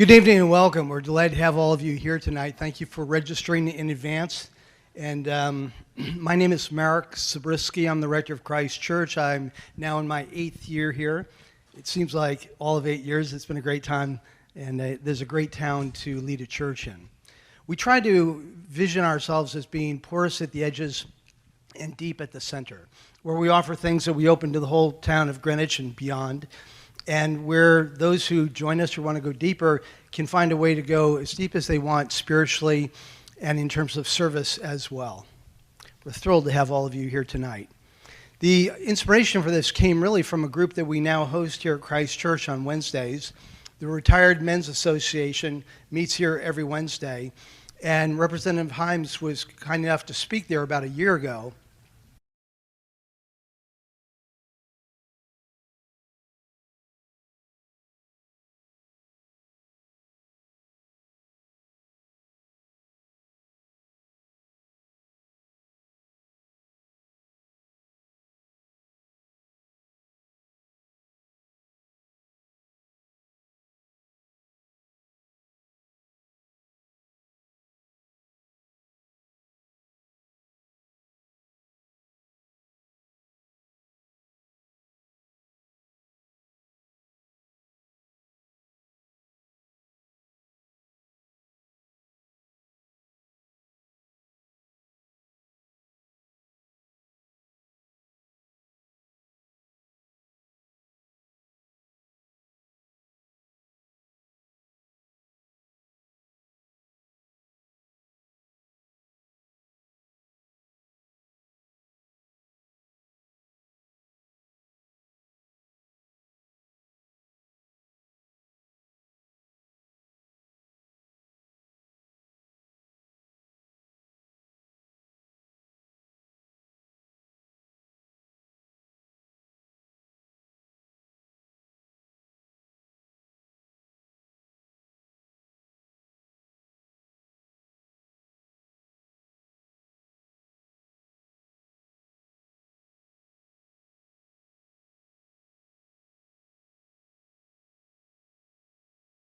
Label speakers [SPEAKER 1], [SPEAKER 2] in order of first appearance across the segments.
[SPEAKER 1] Good evening and welcome. We're delighted to have all of you here tonight. Thank you for registering in advance. And my name is Mark Zabriskie. I'm the rector of Christ Church. I'm now in my 8th year here. It seems like all of 8 years. It's been a great time, and there's a great town to lead a church in. We try to vision ourselves as being porous at the edges and deep at the center, where we offer things that we open to the whole town of Greenwich and beyond, and where those who join us or want to go deeper can find a way to go as deep as they want spiritually and in terms of service as well. We're thrilled to have all of you here tonight. The inspiration for this came really from a group that we now host here at Christ Church on Wednesdays. The Retired Men's Association meets here every Wednesday, and Representative Himes was kind enough to speak there about a year ago.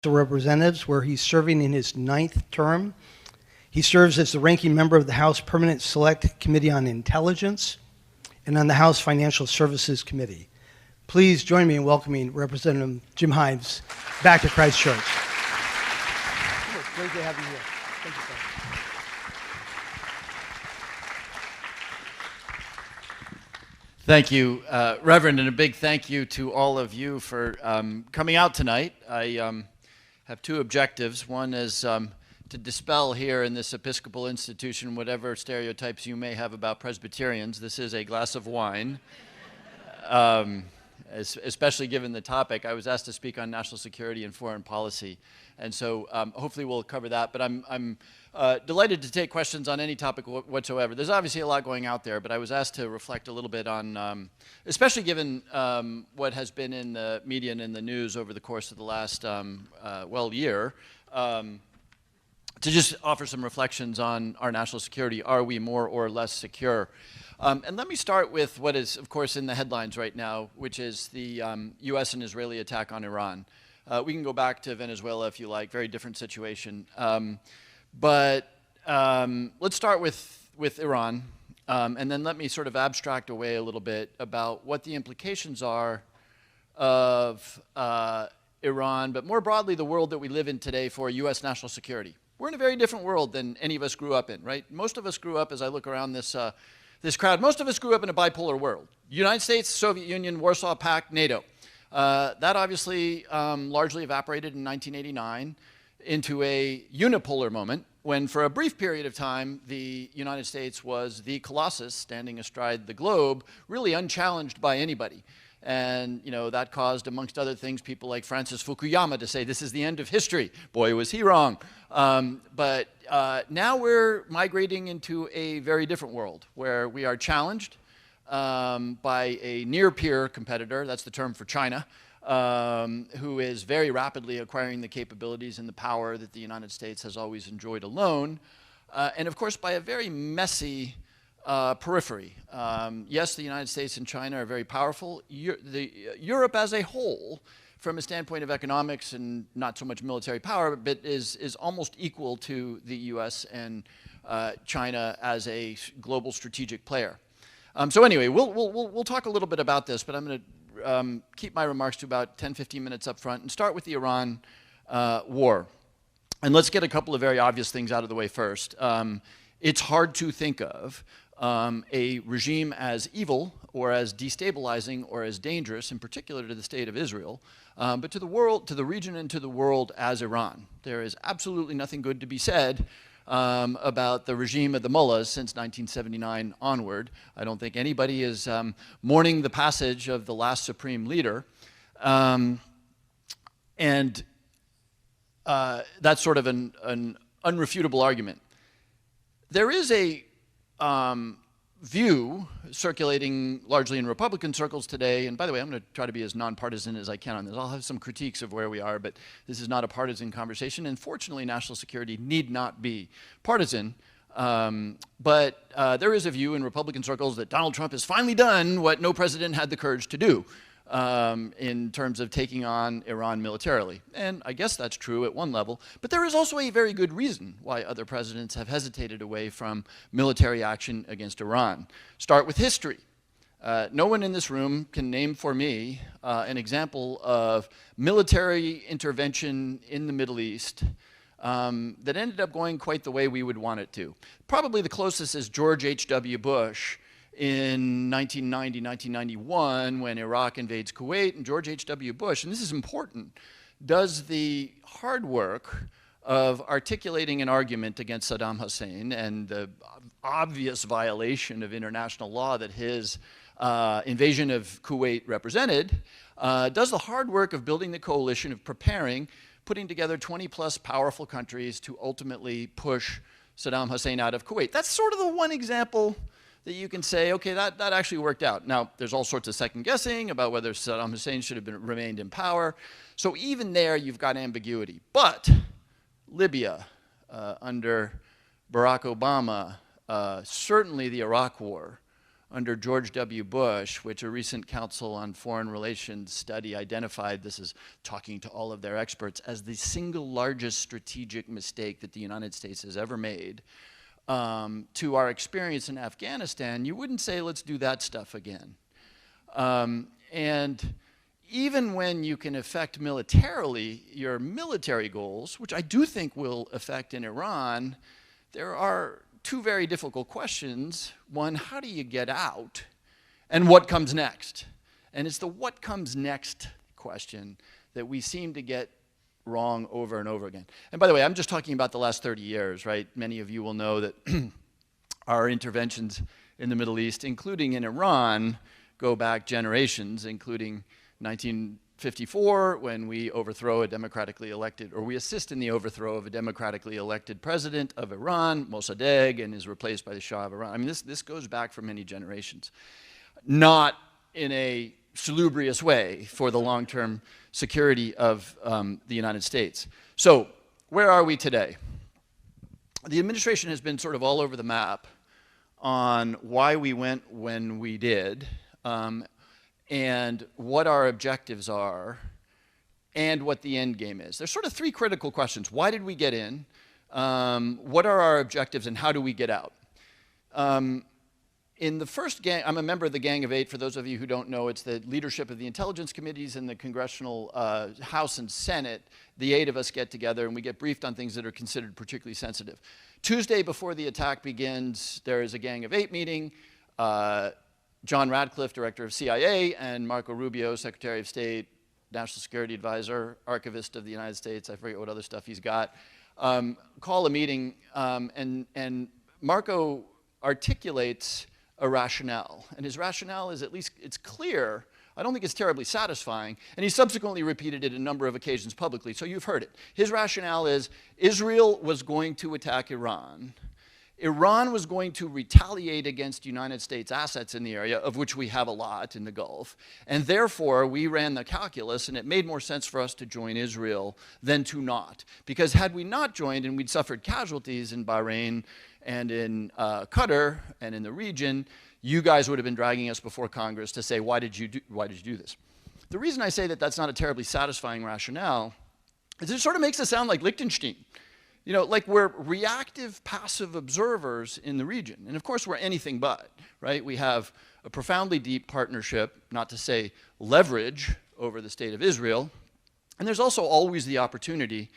[SPEAKER 1] Representatives, where he's serving in his 9th term. He serves as the ranking member of the House Permanent Select Committee on Intelligence and on the House Financial Services Committee. Please join me in welcoming Representative Jim Himes back to Christ Church. It's great to have you here. Thank you, sir.
[SPEAKER 2] Thank you, Reverend, and a big thank you to all of you for coming out tonight. I have two objectives. One is to dispel here in this Episcopal institution whatever stereotypes you may have about Presbyterians. This is a glass of wine, especially given the topic. I was asked to speak on national security and foreign policy, and so hopefully we'll cover that. But I'm delighted to take questions on any topic whatsoever. There's obviously a lot going out there, but I was asked to reflect a little bit on, especially given what has been in the media and in the news over the course of the last, year, to just offer some reflections on our national security. Are we more or less secure? And let me start with what is, of course, in the headlines right now, which is the U.S. and Israeli attack on Iran. We can go back to Venezuela if you like, very different situation. But let's start with Iran, and then let me sort of abstract away a little bit about what the implications are of Iran, but more broadly the world that we live in today for U.S. national security. We're in a very different world than any of us grew up in, right? Most of us grew up, as I look around this crowd, most of us grew up in a bipolar world. United States, Soviet Union, Warsaw Pact, NATO. That obviously largely evaporated in 1989 into a unipolar moment when for a brief period of time the United States was the colossus standing astride the globe, really unchallenged by anybody. And that caused, amongst other things, people like Francis Fukuyama to say this is the end of history. Boy, was he wrong. But now we're migrating into a very different world where we are challenged by a near-peer competitor, that's the term for China, who is very rapidly acquiring the capabilities and the power that the United States has always enjoyed alone, and of course by a very messy periphery. Yes, the United States and China are very powerful. Europe as a whole from a standpoint of economics and not so much military power, but is almost equal to the US and China as a global strategic player. So anyway, we'll talk a little bit about this, but I'm going to keep my remarks to about 10, 15 minutes up front and start with the Iran war. And let's get a couple of very obvious things out of the way first. It's hard to think of a regime as evil or as destabilizing or as dangerous, in particular to the state of Israel, but to the world, to the region and to the world as Iran. There is absolutely nothing good to be said about the regime of the mullahs since 1979 onward. I don't think anybody is mourning the passage of the last supreme leader. And that's sort of an unrefutable argument. There is a view circulating largely in Republican circles today, and by the way, I'm going to try to be as nonpartisan as I can on this. I'll have some critiques of where we are, but this is not a partisan conversation, and fortunately, national security need not be partisan. But there is a view in Republican circles that Donald Trump has finally done what no president had the courage to do in terms of taking on Iran militarily. And I guess that's true at one level, but there is also a very good reason why other presidents have hesitated away from military action against Iran. Start with history. No one in this room can name for me an example of military intervention in the Middle East that ended up going quite the way we would want it to. Probably the closest is George H.W. Bush in 1990, 1991, when Iraq invades Kuwait, and George H.W. Bush, and this is important, does the hard work of articulating an argument against Saddam Hussein and the obvious violation of international law that his invasion of Kuwait represented, does the hard work of building the coalition, of preparing, putting together 20-plus powerful countries to ultimately push Saddam Hussein out of Kuwait. That's sort of the one example that you can say, okay, that actually worked out. Now, there's all sorts of second guessing about whether Saddam Hussein should have remained in power. So even there, you've got ambiguity. But Libya, under Barack Obama, certainly the Iraq War, under George W. Bush, which a recent Council on Foreign Relations study identified, this is talking to all of their experts, as the single largest strategic mistake that the United States has ever made. To our experience in Afghanistan, you wouldn't say, let's do that stuff again. And even when you can affect militarily your military goals, which I do think will affect in Iran, there are two very difficult questions. One, how do you get out? And what comes next? And it's the what comes next question that we seem to get wrong over and over again. And by the way, I'm just talking about the last 30 years, right? Many of you will know that our interventions in the Middle East, including in Iran, go back generations, including 1954, when we overthrow a democratically elected, or we assist in the overthrow of a democratically elected president of Iran, Mossadegh, and is replaced by the Shah of Iran. I mean, this goes back for many generations. Not in a salubrious way for the long-term security of the United States. So where are we today? The administration has been sort of all over the map on why we went when we did, and what our objectives are, and what the end game is. There's sort of three critical questions. Why did we get in? What are our objectives, and how do we get out? In the first gang, I'm a member of the Gang of Eight. For those of you who don't know, it's the leadership of the intelligence committees in the Congressional House and Senate. The 8 of us get together and we get briefed on things that are considered particularly sensitive. Tuesday before the attack begins, there is a Gang of Eight meeting. John Radcliffe, director of CIA, and Marco Rubio, Secretary of State, National Security Advisor, Archivist of the United States, I forget what other stuff he's got, call a meeting, and Marco articulates a rationale. And his rationale is, at least it's clear, I don't think it's terribly satisfying, and he subsequently repeated it a number of occasions publicly, so you've heard it. His rationale is Israel was going to attack Iran. Iran was going to retaliate against United States assets in the area, of which we have a lot in the Gulf, and therefore we ran the calculus, and it made more sense for us to join Israel than to not. Because had we not joined and we'd suffered casualties in Bahrain and in Qatar and in the region, you guys would have been dragging us before Congress to say, why did you do this? The reason I say that that's not a terribly satisfying rationale is it sort of makes us sound like Liechtenstein. You know, like we're reactive, passive observers in the region. And of course, we're anything but, right? We have a profoundly deep partnership, not to say leverage, over the state of Israel. And there's also always the opportunity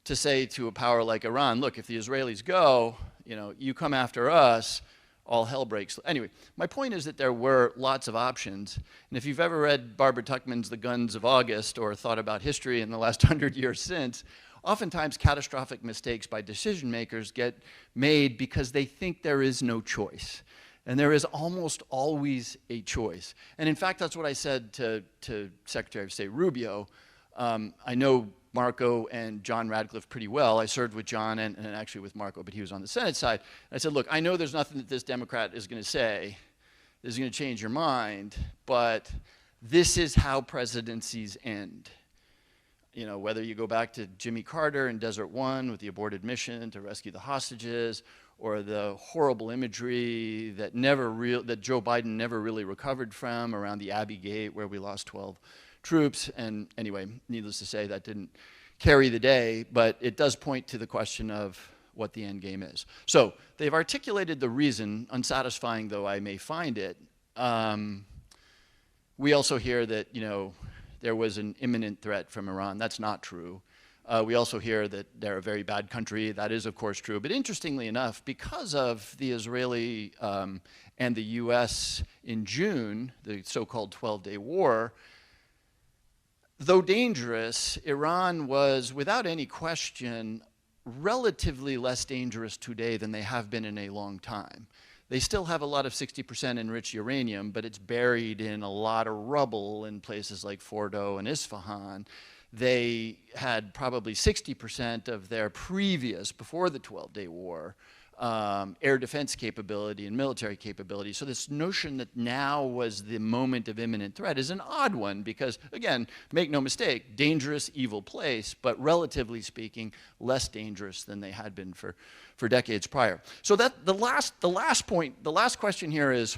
[SPEAKER 2] to say to a power like Iran, look, if the Israelis go, you know, you come after us, all hell breaks. Anyway, my point is that there were lots of options. And if you've ever read Barbara Tuchman's The Guns of August or thought about history in the last 100 years since, oftentimes catastrophic mistakes by decision makers get made because they think there is no choice. And there is almost always a choice. And in fact, that's what I said to Secretary of State Rubio. I know Marco and John Radcliffe pretty well. I served with John and actually with Marco, but he was on the Senate side. And I said, look, I know there's nothing that this Democrat is going to say that is going to change your mind, but this is how presidencies end. You know, whether you go back to Jimmy Carter in Desert One with the aborted mission to rescue the hostages, or the horrible imagery that Joe Biden never really recovered from around the Abbey Gate where we lost 12 troops. And anyway, needless to say, that didn't carry the day, but it does point to the question of what the end game is. So they've articulated the reason, unsatisfying though I may find it. We also hear that, you know, there was an imminent threat from Iran. That's not true. We also hear that they're a very bad country. That is, of course, true. But interestingly enough, because of the Israeli and the US in June, the so-called 12-day war, though dangerous, Iran was, without any question, relatively less dangerous today than they have been in a long time. They still have a lot of 60% enriched uranium, but it's buried in a lot of rubble in places like Fordo and Isfahan. They had probably 60% of their previous, before the 12-day war, air defense capability and military capability. So this notion that now was the moment of imminent threat is an odd one because, again, make no mistake, dangerous, evil place, but relatively speaking, less dangerous than they had been for decades prior. So that the last question here is,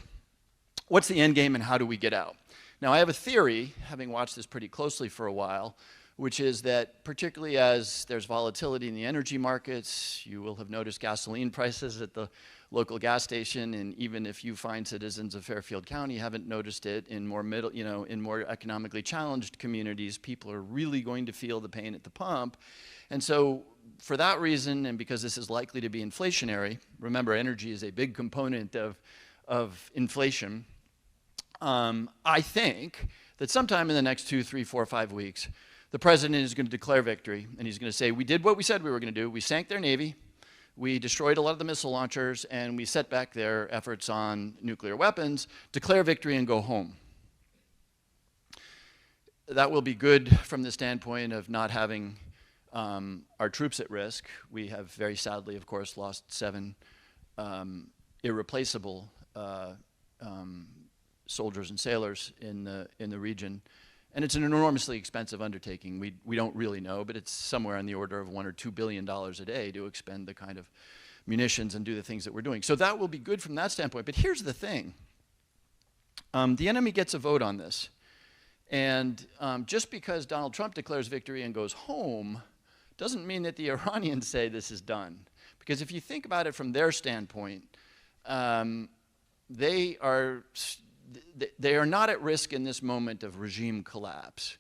[SPEAKER 2] what's the end game and how do we get out? Now, I have a theory, having watched this pretty closely for a while, which is that particularly as there's volatility in the energy markets, you will have noticed gasoline prices at the local gas station, and even if you fine citizens of Fairfield County haven't noticed it in more in more economically challenged communities, people are really going to feel the pain at the pump. And so for that reason, and because this is likely to be inflationary, remember energy is a big component of inflation, I think that sometime in the next 2, 3, 4, 5 weeks, the president is going to declare victory, and he's going to say, we did what we said we were going to do. We sank their Navy, we destroyed a lot of the missile launchers, and we set back their efforts on nuclear weapons, declare victory, and go home. That will be good from the standpoint of not having our troops at risk. We have very sadly, of course, lost 7 irreplaceable soldiers and sailors in the region. And it's an enormously expensive undertaking. We don't really know, but it's somewhere in the order of $1 or $2 billion a day to expend the kind of munitions and do the things that we're doing. So that will be good from that standpoint. But here's the thing. The enemy gets a vote on this. And just because Donald Trump declares victory and goes home doesn't mean that the Iranians say this is done. Because if you think about it from their standpoint, they are not at risk in this moment of regime collapse,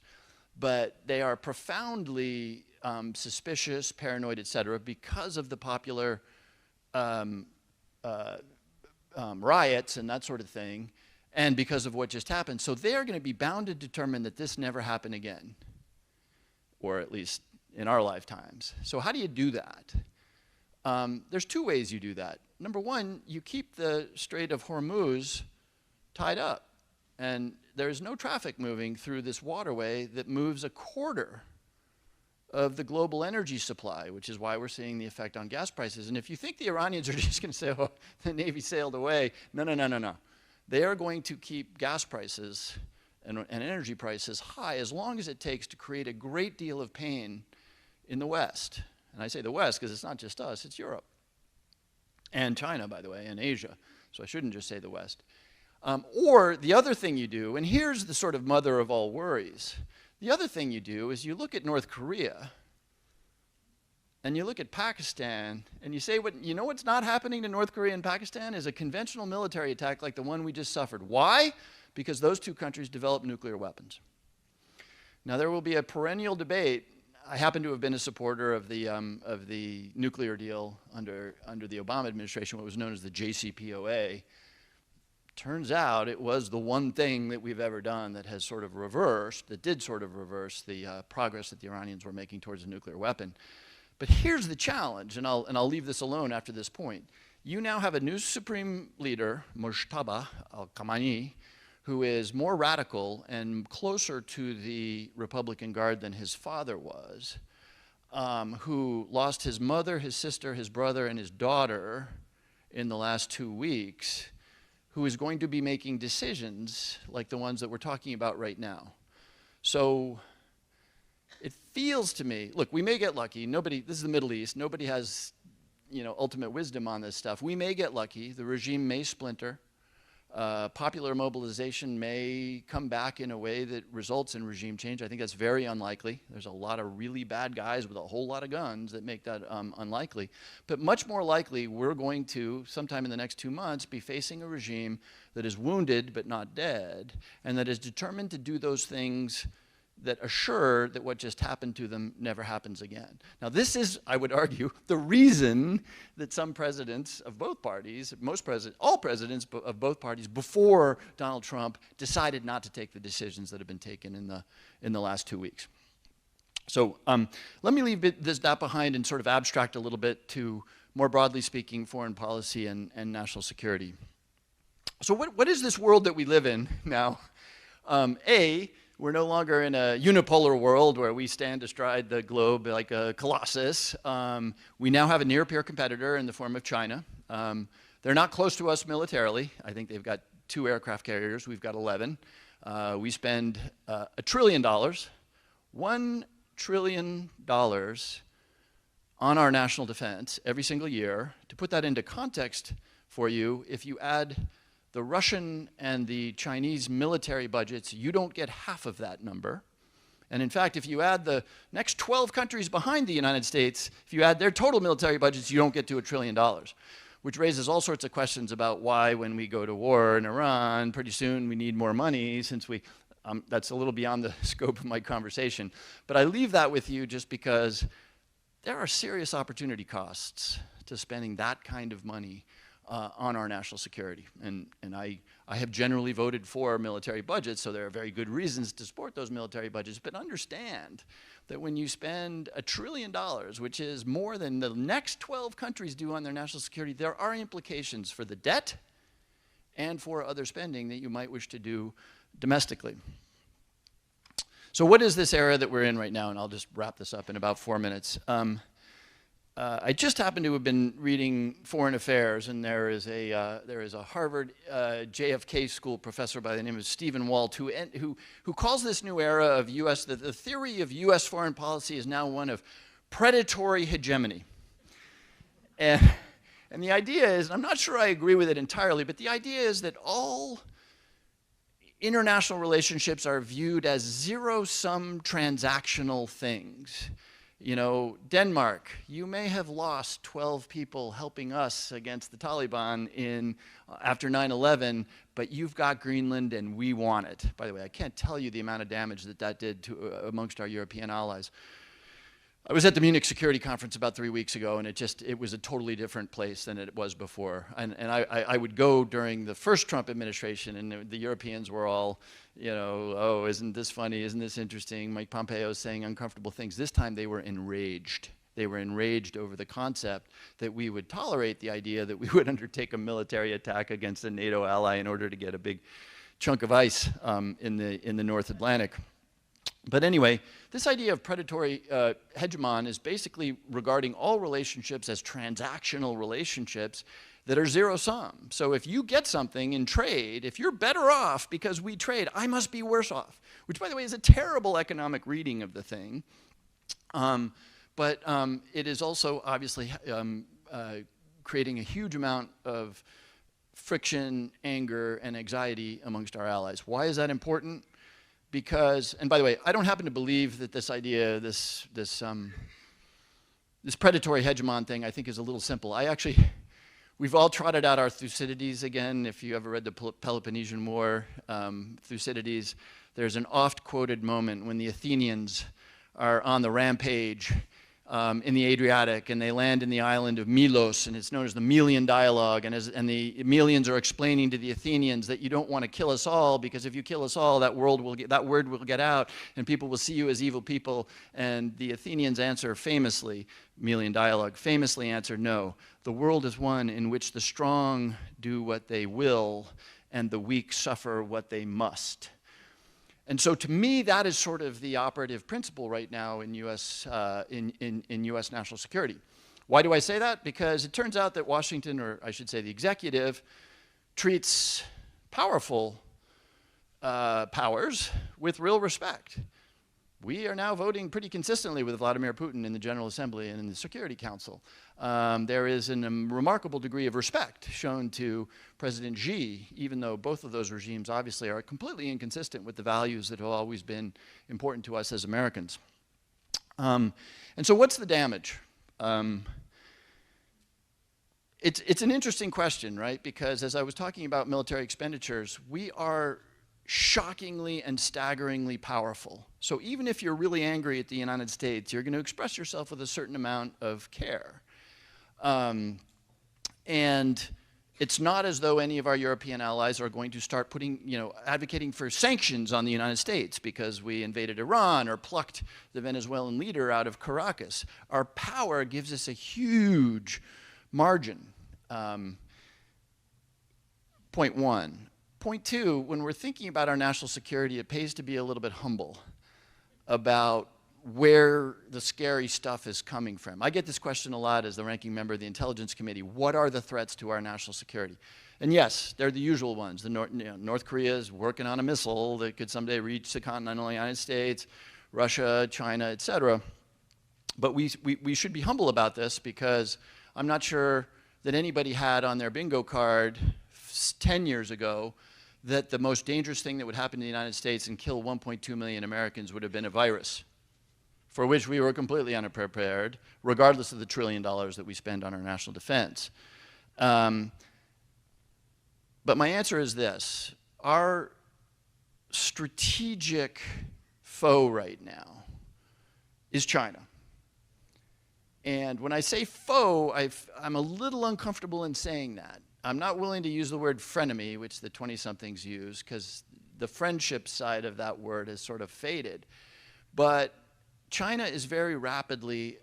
[SPEAKER 2] but they are profoundly suspicious, paranoid, et cetera, because of the popular riots and that sort of thing, and because of what just happened. So they are going to be bound to determine that this never happen again, or at least in our lifetimes. So how do you do that? There's 2 ways you do that. Number one, you keep the Strait of Hormuz tied up, and there's no traffic moving through this waterway that moves a quarter of the global energy supply, which is why we're seeing the effect on gas prices. And if you think the Iranians are just going to say, oh, the Navy sailed away, no. They are going to keep gas prices and energy prices high as long as it takes to create a great deal of pain in the West. And I say the West because it's not just us, it's Europe. And China, by the way, and Asia. So I shouldn't just say the West. Or the other thing you do, and here's the sort of mother of all worries, the other thing you do is you look at North Korea and you look at Pakistan and you say, you know what's not happening to North Korea and Pakistan is a conventional military attack like the one we just suffered. Why? Because those two countries developed nuclear weapons. Now there will be a perennial debate. I happen to have been a supporter of the nuclear deal under the Obama administration, what was known as the JCPOA. Turns out it was the one thing that we've ever done that has sort of reversed, that did sort of reverse the progress that the Iranians were making towards a nuclear weapon. But here's the challenge, and I'll leave this alone after this point. You now have a new supreme leader, Mujtaba al-Khamenei, who is more radical and closer to the Republican Guard than his father was, who lost his mother, his sister, his brother, and his daughter in the last 2 weeks, who is going to be making decisions like the ones that we're talking about right now. So it feels to me, look, we may get lucky. This is the Middle East. Nobody has, ultimate wisdom on this stuff. We may get lucky. The regime may splinter. Popular mobilization may come back in a way that results in regime change. I think that's very unlikely. There's a lot of really bad guys with a whole lot of guns that make that unlikely. But much more likely, we're going to, sometime in the next 2 months, be facing a regime that is wounded but not dead, and that is determined to do those things that assure that what just happened to them never happens again. Now this is, I would argue, the reason that some presidents of both parties, all presidents of both parties before Donald Trump decided not to take the decisions that have been taken in the last 2 weeks. So let me leave that behind and sort of abstract a little bit to, more broadly speaking, foreign policy and national security. So what is this world that we live in now? We're no longer in a unipolar world where we stand astride the globe like a colossus. We now have a near-peer competitor in the form of China. They're not close to us militarily. I think they've got 2 aircraft carriers. We've got 11. We spend $1 trillion, $1 trillion on our national defense every single year. To put that into context for you, if you add the Russian and the Chinese military budgets, you don't get half of that number. And in fact, if you add the next 12 countries behind the United States, if you add their total military budgets, you don't get to $1 trillion, which raises all sorts of questions about why, when we go to war in Iran, pretty soon we need more money, since that's a little beyond the scope of my conversation. But I leave that with you just because there are serious opportunity costs to spending that kind of money on our national security. And I have generally voted for military budgets, so there are very good reasons to support those military budgets, but understand that when you spend $1 trillion, which is more than the next 12 countries do on their national security, there are implications for the debt and for other spending that you might wish to do domestically. So what is this era that we're in right now? And I'll just wrap this up in about 4 minutes. I just happen to have been reading Foreign Affairs, and there is a Harvard JFK School professor by the name of Stephen Walt who calls this new era of U.S. The theory of U.S. foreign policy is now one of predatory hegemony. And the idea is, and I'm not sure I agree with it entirely, but the idea is that all international relationships are viewed as zero-sum transactional things. Denmark, you may have lost 12 people helping us against the Taliban after 9/11, but you've got Greenland and we want it. By the way, I can't tell you the amount of damage that did amongst our European allies. I was at the Munich Security Conference about 3 weeks ago, and it was a totally different place than it was before. And I would go during the first Trump administration, and the Europeans were all, oh, isn't this funny? Isn't this interesting? Mike Pompeo is saying uncomfortable things. This time they were enraged. They were enraged over the concept that we would tolerate the idea that we would undertake a military attack against a NATO ally in order to get a big chunk of ice in the North Atlantic. But anyway, this idea of predatory hegemon is basically regarding all relationships as transactional relationships that are zero-sum. So if you get something in trade, if you're better off because we trade, I must be worse off, which, by the way, is a terrible economic reading of the thing. But it is also obviously creating a huge amount of friction, anger, and anxiety amongst our allies. Why is that important? Because, and by the way, I don't happen to believe that this idea, this predatory hegemon thing, I think is a little simple. We've all trotted out our Thucydides again. If you ever read the Peloponnesian War, Thucydides, there's an oft-quoted moment when the Athenians are on the rampage in the Adriatic, and they land in the island of Milos, and it's known as the Melian dialogue, and the Melians are explaining to the Athenians that you don't want to kill us all, because if you kill us all, that word will get out, and people will see you as evil people. And the Athenians answer famously, Melian dialogue, famously answer, no, the world is one in which the strong do what they will, and the weak suffer what they must. And so to me, that is sort of the operative principle right now in US national security. Why do I say that? Because it turns out that Washington, or I should say the executive, treats powerful powers with real respect. We are now voting pretty consistently with Vladimir Putin in the General Assembly and in the Security Council. There is a remarkable degree of respect shown to President Xi, even though both of those regimes obviously are completely inconsistent with the values that have always been important to us as Americans. And so what's the damage? It's an interesting question, right? Because as I was talking about military expenditures, we are shockingly and staggeringly powerful. So even if you're really angry at the United States, you're going to express yourself with a certain amount of care. And it's not as though any of our European allies are going to start advocating for sanctions on the United States because we invaded Iran or plucked the Venezuelan leader out of Caracas. Our power gives us a huge margin. Point one. Point two, when we're thinking about our national security, it pays to be a little bit humble about where the scary stuff is coming from. I get this question a lot as the ranking member of the Intelligence Committee. What are the threats to our national security? And yes, they're the usual ones. North Korea is working on a missile that could someday reach the continental United States, Russia, China, et cetera. But we should be humble about this, because I'm not sure that anybody had on their bingo card 10 years ago that the most dangerous thing that would happen in the United States and kill 1.2 million Americans would have been a virus, for which we were completely unprepared, regardless of the $1 trillion that we spend on our national defense. But my answer is this. Our strategic foe right now is China. And when I say foe, I'm a little uncomfortable in saying that. I'm not willing to use the word frenemy, which the 20-somethings use, because the friendship side of that word has sort of faded. But China is very rapidly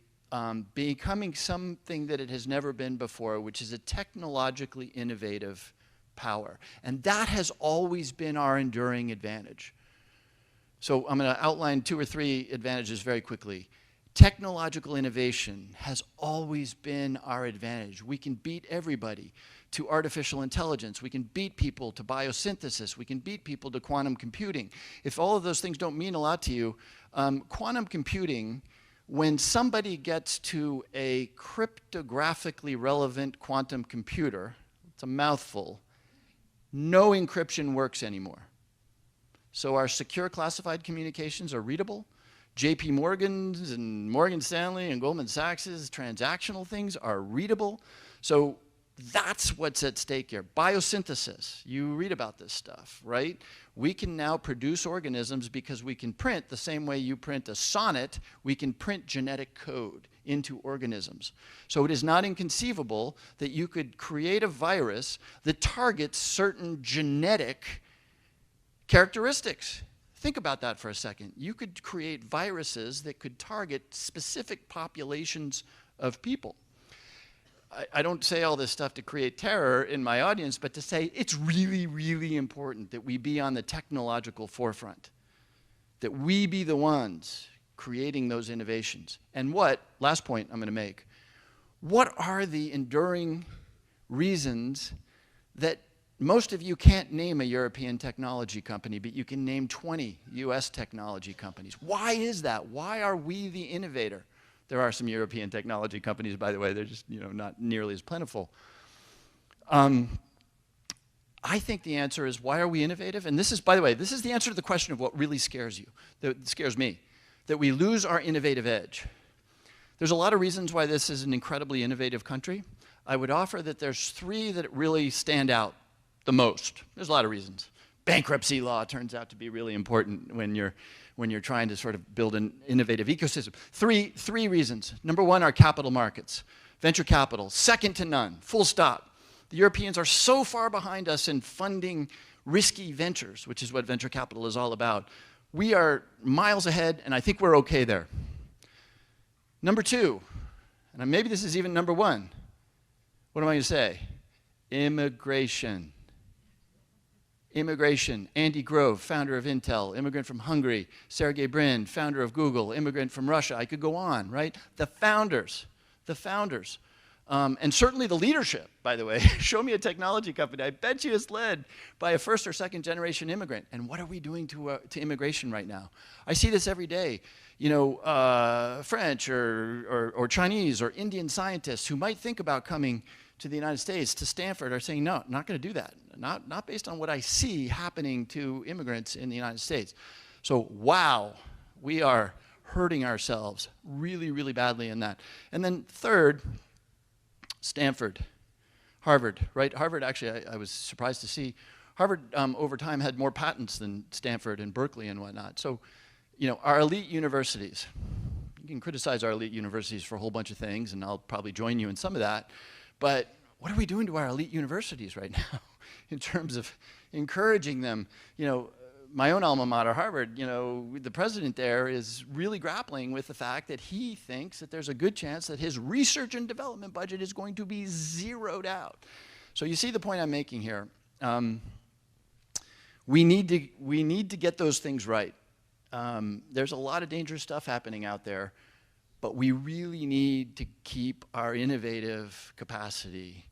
[SPEAKER 2] becoming something that it has never been before, which is a technologically innovative power. And that has always been our enduring advantage. So I'm going to outline 2 or 3 advantages very quickly. Technological innovation has always been our advantage. We can beat everybody to artificial intelligence. We can beat people to biosynthesis. We can beat people to quantum computing. If all of those things don't mean a lot to you, quantum computing, when somebody gets to a cryptographically relevant quantum computer, it's a mouthful, no encryption works anymore. So our secure classified communications are readable. JP Morgan's and Morgan Stanley and Goldman Sachs's transactional things are readable. So that's what's at stake here. Biosynthesis, you read about this stuff, right? We can now produce organisms because we can print the same way you print a sonnet, we can print genetic code into organisms. So it is not inconceivable that you could create a virus that targets certain genetic characteristics. Think about that for a second. You could create viruses that could target specific populations of people. I don't say all this stuff to create terror in my audience, but to say it's really, really important that we be on the technological forefront, that we be the ones creating those innovations. And last point I'm going to make, what are the enduring reasons that most of you can't name a European technology company, but you can name 20 US technology companies? Why is that? Why are we the innovator? There are some European technology companies, by the way, they're just not nearly as plentiful. I think the answer is, why are we innovative? And this is, by the way, this is the answer to the question of what really scares you, that scares me, that we lose our innovative edge. There's a lot of reasons why this is an incredibly innovative country. I would offer that there's 3 that really stand out the most. There's a lot of reasons. Bankruptcy law turns out to be really important when you're trying to sort of build an innovative ecosystem. Three reasons. Number 1, our capital markets. Venture capital, second to none, full stop. The Europeans are so far behind us in funding risky ventures, which is what venture capital is all about. We are miles ahead, and I think we're okay there. Number 2, and maybe this is even number 1, what am I going to say? Immigration. Immigration. Andy Grove, founder of Intel, immigrant from Hungary. Sergey Brin, founder of Google, immigrant from Russia. I could go on, right? The founders. And certainly the leadership, by the way. Show me a technology company. I bet you it's led by a first or second generation immigrant. And what are we doing to immigration right now? I see this every day. You know, French or Chinese or Indian scientists who might think about coming to the United States, to Stanford, are saying, no, not going to do that. Not based on what I see happening to immigrants in the United States. So, wow, we are hurting ourselves really, really badly in that. And then third, Stanford, Harvard, right? Harvard, actually, I was surprised to see, Harvard over time had more patents than Stanford and Berkeley and whatnot. So, you know, our elite universities, you can criticize our elite universities for a whole bunch of things, and I'll probably join you in some of that, but what are we doing to our elite universities right now in terms of encouraging them? You know, my own alma mater, Harvard, you know, the president there is really grappling with the fact that he thinks that there's a good chance that his research and development budget is going to be zeroed out. So you see the point I'm making here. We need to get those things right. There's a lot of dangerous stuff happening out there, but we really need to keep our innovative capacity.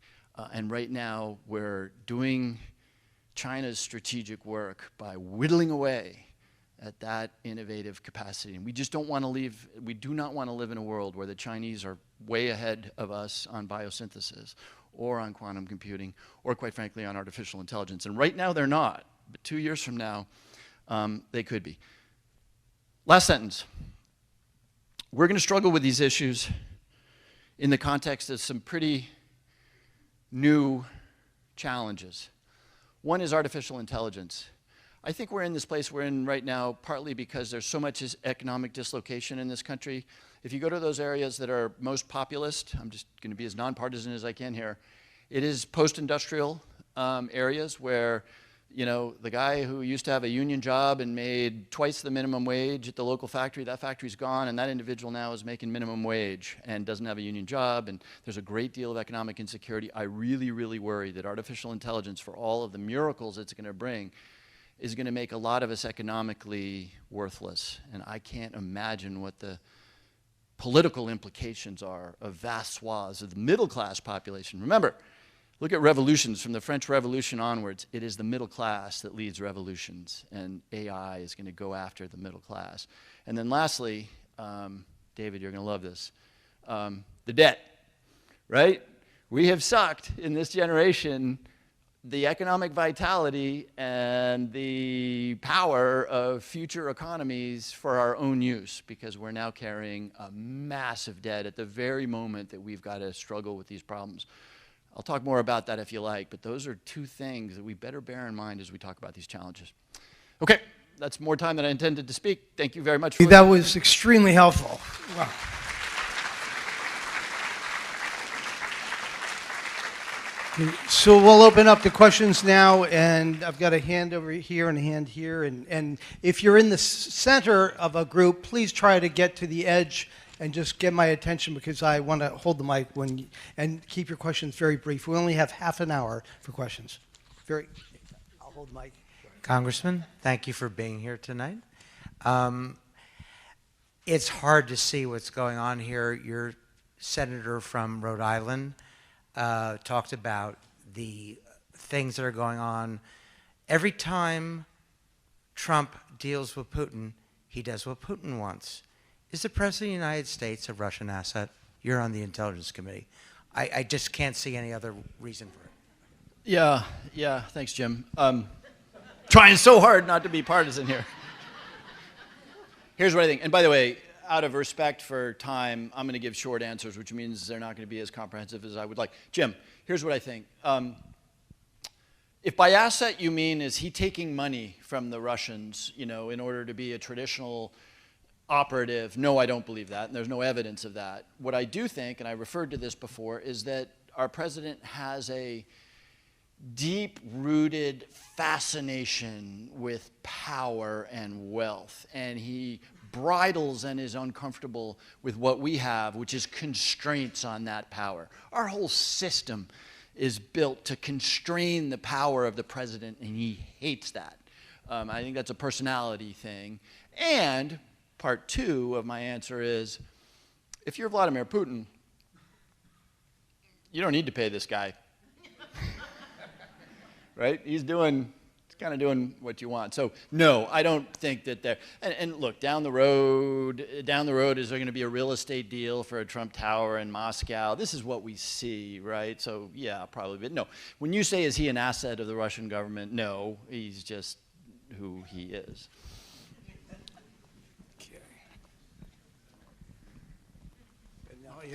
[SPEAKER 2] And right now, we're doing China's strategic work by whittling away at that innovative capacity. And we just don't want to leave, we do not want to live in a world where the Chinese are way ahead of us on biosynthesis or on quantum computing or, quite frankly, on artificial intelligence. And right now, they're not. But 2 years from now, they could be. Last sentence. We're going to struggle with these issues in the context of some pretty new challenges. One is artificial intelligence. I think we're in this place we're in right now partly because there's so much economic dislocation in this country. If you go to those areas that are most populist, I'm just going to be as nonpartisan as I can here, it is post-industrial areas where, you know, the guy who used to have a union job and made twice the minimum wage at the local factory, that factory's gone, and that individual now is making minimum wage and doesn't have a union job, and there's a great deal of economic insecurity. I really, really worry that artificial intelligence, for all of the miracles it's going to bring, is going to make a lot of us economically worthless. And I can't imagine what the political implications are of vast swaths of the middle-class population. Remember, look at revolutions. From the French Revolution onwards, it is the middle class that leads revolutions, and AI is going to go after the middle class. And then lastly, David, you're going to love this, the debt, right? We have sucked in this generation the economic vitality and the power of future economies for our own use, because we're now carrying a massive debt at the very moment that we've got to struggle with these problems. I'll talk more about that if you like, but those are 2 things that we better bear in mind as we talk about these challenges. Okay, that's more time than I intended to speak. Thank you very much for
[SPEAKER 1] that was extremely helpful. Wow. So we'll open up the questions now, and I've got a hand over here and a hand here, and if you're in the center of a group, please try to get to the edge and just get my attention, because I want to hold the mic and keep your questions very brief. We only have half an hour for questions. I'll hold the mic.
[SPEAKER 3] Congressman, thank you for being here tonight. It's hard to see what's going on here. Your senator from Rhode Island talked about the things that are going on. Every time Trump deals with Putin, he does what Putin wants. Is the President of the United States a Russian asset? You're on the Intelligence Committee. I just can't see any other reason for it.
[SPEAKER 2] Yeah, yeah, thanks, Jim. Trying so hard not to be partisan here. Here's what I think. And by the way, out of respect for time, I'm going to give short answers, which means they're not going to be as comprehensive as I would like. Jim, here's what I think. If by asset you mean is he taking money from the Russians, in order to be a traditional operative, no, I don't believe that, and there's no evidence of that. What I do think, and I referred to this before, is that our president has a deep-rooted fascination with power and wealth, and he bridles and is uncomfortable with what we have, which is constraints on that power. Our whole system is built to constrain the power of the president, and he hates that. I think that's a personality thing. And part two of my answer is, if you're Vladimir Putin, you don't need to pay this guy. Right? He's kind of doing what you want. So no, I don't think that there. And look, down the road, is there going to be a real estate deal for a Trump Tower in Moscow? This is what we see, right? So yeah, probably. But no, when you say is he an asset of the Russian government? No, he's just who he is.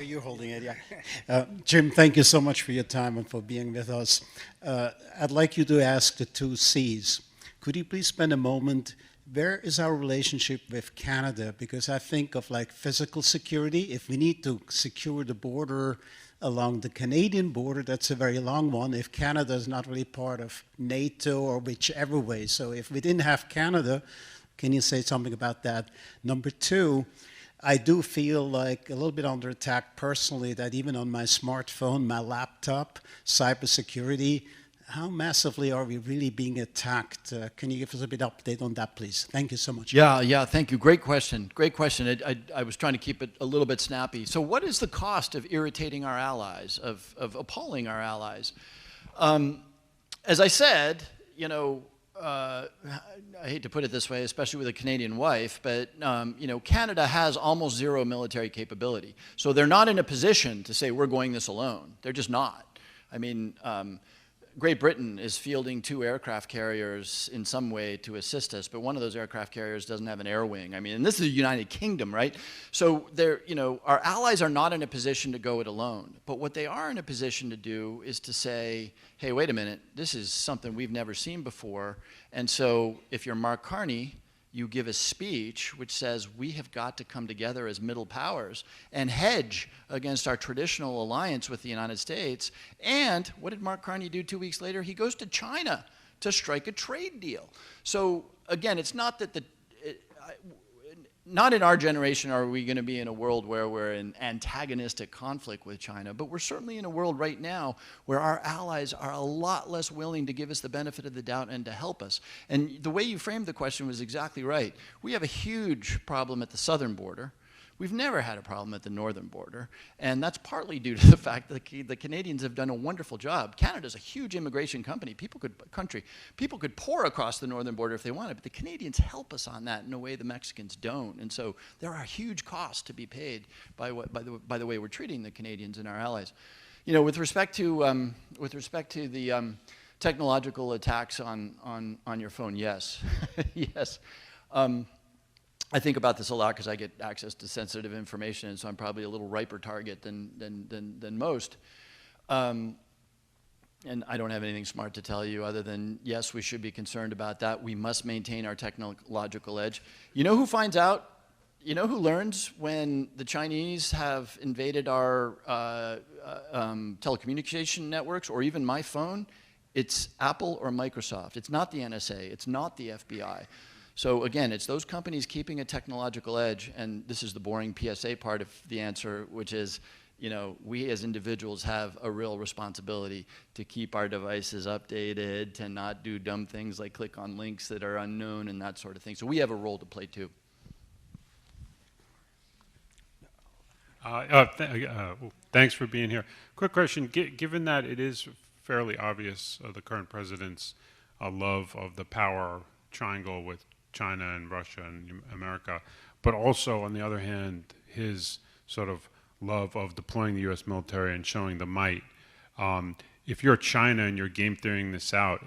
[SPEAKER 4] You're holding it, yeah. Jim, thank you so much for your time and for being with us. I'd like you to ask the two C's. Could you please spend a moment, where is our relationship with Canada? Because I think of like physical security. If we need to secure the border along the Canadian border, that's a very long one. If Canada is not really part of NATO or whichever way. So if we didn't have Canada, can you say something about that? Number two, I do feel like a little bit under attack personally, that even on my smartphone, my laptop, cybersecurity, how massively are we really being attacked? Can you give us a bit of update on that, please? Thank you so much.
[SPEAKER 2] Yeah, thank you. Great question. Great question. I was trying to keep it a little bit snappy. So what is the cost of irritating our allies, of appalling our allies? As I said, I hate to put it this way, especially with a Canadian wife, but Canada has almost zero military capability. So they're not in a position to say, we're going this alone. They're just not. I mean, Great Britain is fielding 2 aircraft carriers in some way to assist us, but one of those aircraft carriers doesn't have an air wing. I mean, and this is the United Kingdom, right? So our allies are not in a position to go it alone. But what they are in a position to do is to say, hey, wait a minute, this is something we've never seen before. And so if you're Mark Carney, you give a speech which says we have got to come together as middle powers and hedge against our traditional alliance with the United States. And what did Mark Carney do 2 weeks later? He goes to China to strike a trade deal. So again, it's not that not in our generation are we going to be in a world where we're in antagonistic conflict with China, but we're certainly in a world right now where our allies are a lot less willing to give us the benefit of the doubt and to help us. And the way you framed the question was exactly right. We have a huge problem at the southern border. We've never had a problem at the northern border, and that's partly due to the fact that the Canadians have done a wonderful job. Canada's a huge immigration people could pour across the northern border if they wanted, but the Canadians help us on that in a way the Mexicans don't. And so there are huge costs to be paid by the way we're treating the Canadians and our allies. With respect to the technological attacks on your phone, yes, yes. I think about this a lot because I get access to sensitive information, and so I'm probably a little riper target than most. And I don't have anything smart to tell you other than, yes, we should be concerned about that. We must maintain our technological edge. You know who finds out? You know who learns when the Chinese have invaded our telecommunication networks or even my phone? It's Apple or Microsoft. It's not the NSA. It's not the FBI. So again, it's those companies keeping a technological edge, and this is the boring PSA part of the answer, which is, we as individuals have a real responsibility to keep our devices updated, to not do dumb things like click on links that are unknown and that sort of thing. So we have a role to play too.
[SPEAKER 5] Thanks for being here. Quick question, given that it is fairly obvious the current president's love of the power triangle with China and Russia and America, but also, on the other hand, his sort of love of deploying the U.S. military and showing the might. If you're China and you're game theorying this out,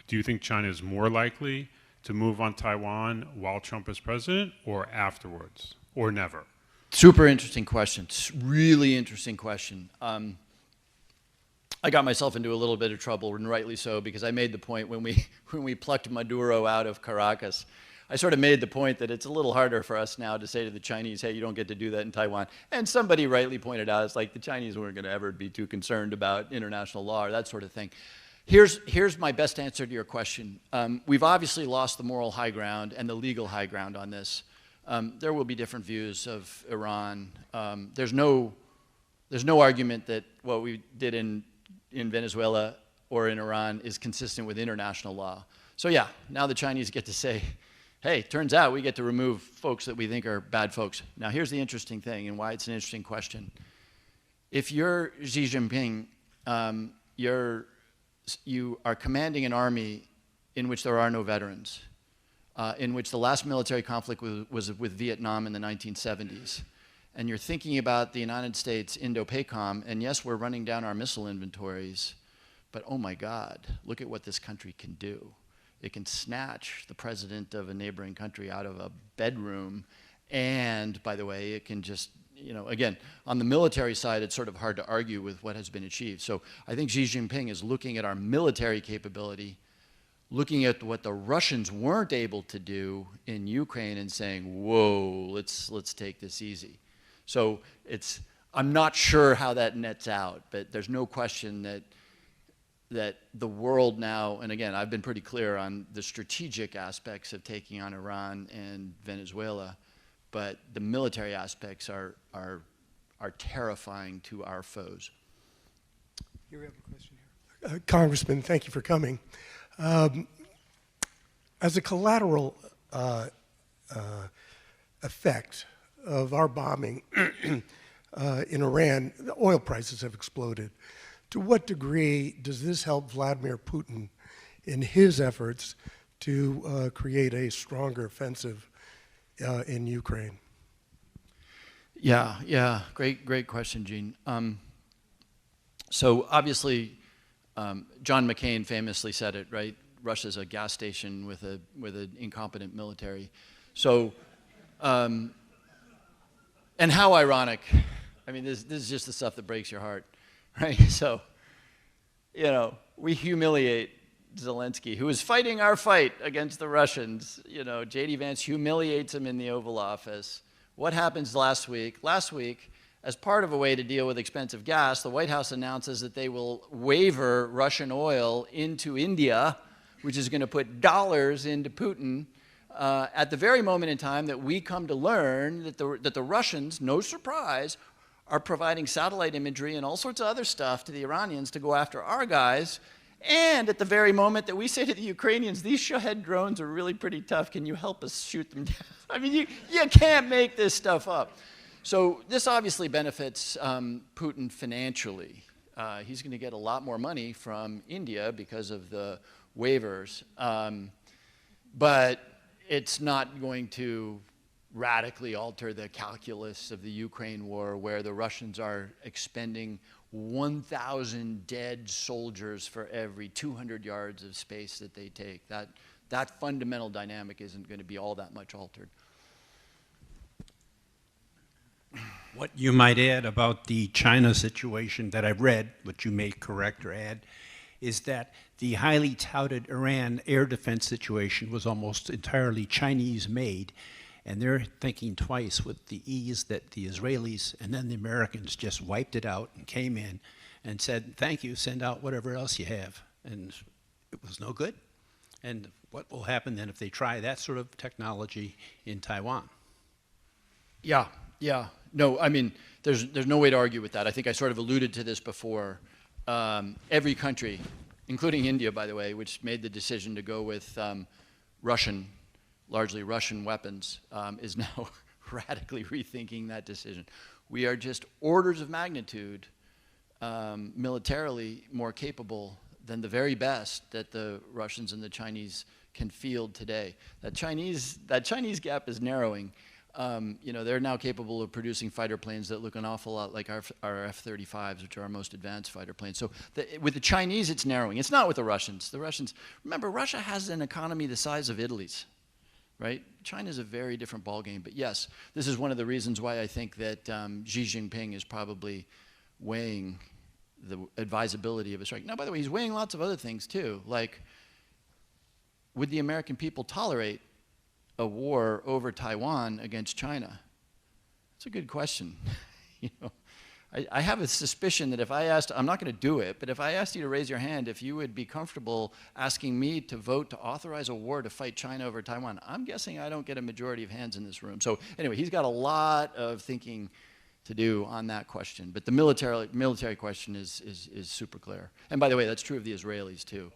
[SPEAKER 5] do you think China is more likely to move on Taiwan while Trump is president, or afterwards, or never?
[SPEAKER 2] Super interesting question. Really interesting question. I got myself into a little bit of trouble, and rightly so, because I made the point when we plucked Maduro out of Caracas, I sort of made the point that it's a little harder for us now to say to the Chinese, hey, you don't get to do that in Taiwan. And somebody rightly pointed out, it's like the Chinese weren't going to ever be too concerned about international law or that sort of thing. Here's my best answer to your question. We've obviously lost the moral high ground and the legal high ground on this. There will be different views of Iran. There's no argument that what we did in Venezuela or in Iran is consistent with international law. So yeah, now the Chinese get to say, hey, turns out we get to remove folks that we think are bad folks. Now here's the interesting thing and why it's an interesting question. If you're Xi Jinping, you are commanding an army in which there are no veterans, in which the last military conflict was with Vietnam in the 1970s. And you're thinking about the United States Indo-PACOM, and yes, we're running down our missile inventories, but oh my God, look at what this country can do. It can snatch the president of a neighboring country out of a bedroom, and by the way, it can just, again, on the military side, it's sort of hard to argue with what has been achieved. So I think Xi Jinping is looking at our military capability, looking at what the Russians weren't able to do in Ukraine and saying, whoa, let's take this easy. So I'm not sure how that nets out, but there's no question that the world now, and again, I've been pretty clear on the strategic aspects of taking on Iran and Venezuela, but the military aspects are terrifying to our foes.
[SPEAKER 1] Here we have a question
[SPEAKER 6] here. Congressman, thank you for coming. As a collateral effect of our bombing in Iran, the oil prices have exploded. To what degree does this help Vladimir Putin in his efforts to create a stronger offensive in Ukraine?
[SPEAKER 2] Yeah, great question, Gene. So obviously, John McCain famously said it, right? Russia's a gas station with an incompetent military. So, and how ironic. I mean, this is just the stuff that breaks your heart, right? So, we humiliate Zelensky, who is fighting our fight against the Russians. J.D. Vance humiliates him in the Oval Office. What happens last week? Last week, as part of a way to deal with expensive gas, the White House announces that they will waiver Russian oil into India, which is going to put dollars into Putin, at the very moment in time that we come to learn that the Russians, no surprise, are providing satellite imagery and all sorts of other stuff to the Iranians to go after our guys. And at the very moment that we say to the Ukrainians, these Shahed drones are really pretty tough, can you help us shoot them down? I mean, you can't make this stuff up. So this obviously benefits Putin financially. He's going to get a lot more money from India because of the waivers. But it's not going to radically alter the calculus of the Ukraine war, where the Russians are expending 1,000 dead soldiers for every 200 yards of space that they take. That fundamental dynamic isn't going to be all that much altered.
[SPEAKER 7] What you might add about the China situation that I've read, what you may correct or add, is that the highly touted Iran air defense situation was almost entirely Chinese made, and they're thinking twice with the ease that the Israelis and then the Americans just wiped it out and came in and said, thank you, send out whatever else you have. And it was no good. And what will happen then if they try that sort of technology in Taiwan?
[SPEAKER 2] Yeah. No, I mean, there's no way to argue with that. I think I sort of alluded to this before. Every country, including India, by the way, which made the decision to go with largely Russian weapons, is now radically rethinking that decision. We are just orders of magnitude militarily more capable than the very best that the Russians and the Chinese can field today. That Chinese gap is narrowing. You know, they're now capable of producing fighter planes that look an awful lot like our F-35s, which are our most advanced fighter planes. So with the Chinese, it's narrowing. It's not with the Russians. The Russians, remember, Russia has an economy the size of Italy's, right? China's a very different ballgame. But yes, this is one of the reasons why I think that Xi Jinping is probably weighing the advisability of a strike. Now, by the way, he's weighing lots of other things too, like would the American people tolerate a war over Taiwan against China? That's a good question. You know, I have a suspicion that if I asked, I'm not going to do it, but if I asked you to raise your hand if you would be comfortable asking me to vote to authorize a war to fight China over Taiwan, I'm guessing I don't get a majority of hands in this room. So anyway, he's got a lot of thinking to do on that question. But the military question is super clear. And by the way, that's true of the Israelis too.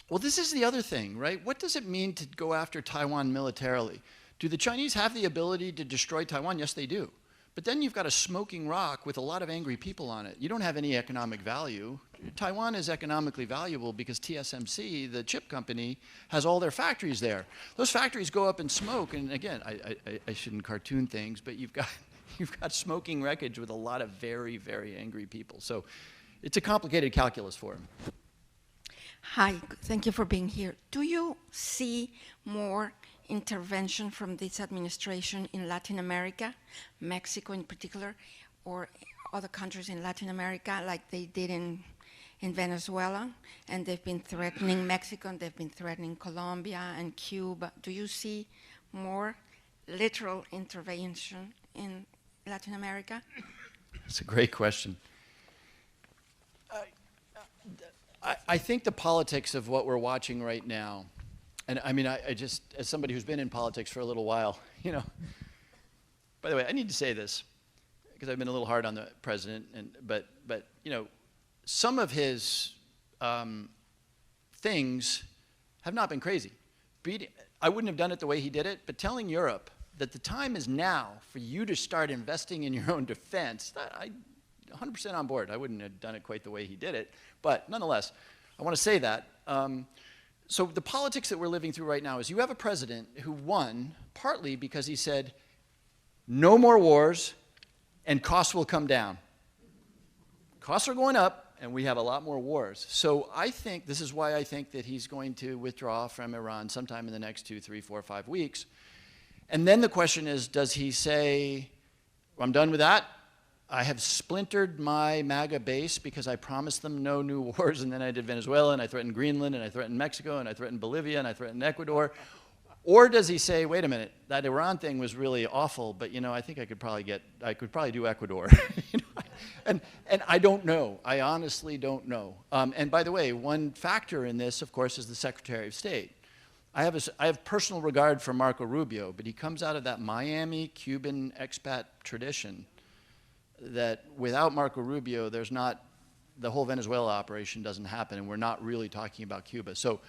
[SPEAKER 2] Well, this is the other thing, right? What does it mean to go after Taiwan militarily? Do the Chinese have the ability to destroy Taiwan? Yes, they do. But then you've got a smoking rock with a lot of angry people on it. You don't have any economic value. Taiwan is economically valuable because TSMC, the chip company, has all their factories there. Those factories go up in smoke, and again, I shouldn't cartoon things, but you've got smoking wreckage with a lot of very, very angry people. So it's a complicated calculus for them.
[SPEAKER 8] Hi, thank you for being here. Do you see more intervention from this administration in Latin America, Mexico in particular, or other countries in Latin America like they did in Venezuela? And they've been threatening Mexico, and they've been threatening Colombia and Cuba. Do you see more literal intervention in Latin America?
[SPEAKER 2] That's a great question. I think the politics of what we're watching right now, and I mean, I just, as somebody who's been in politics for a little while, you know, by the way, I need to say this, because I've been a little hard on the president, but you know, some of his things have not been crazy. I wouldn't have done it the way he did it, but telling Europe that the time is now for you to start investing in your own defense, I 100% on board. I wouldn't have done it quite the way he did it. But nonetheless, I want to say that. So the politics that we're living through right now is you have a president who won partly because he said, no more wars and costs will come down. Costs are going up and we have a lot more wars. So I think, this is why I think that he's going to withdraw from Iran sometime in the next 2, 3, 4, 5 weeks. And then the question is, does he say, I'm done with that? I have splintered my MAGA base because I promised them no new wars, and then I did Venezuela, and I threatened Greenland, and I threatened Mexico, and I threatened Bolivia, and I threatened Ecuador. Or does he say, wait a minute, that Iran thing was really awful, but you know, I think I could probably do Ecuador. You know? And I don't know. I honestly don't know. And by the way, one factor in this, of course, is the Secretary of State. I have personal regard for Marco Rubio, but he comes out of that Miami Cuban expat tradition that without Marco Rubio, there's not, the whole Venezuela operation doesn't happen, and we're not really talking about Cuba. So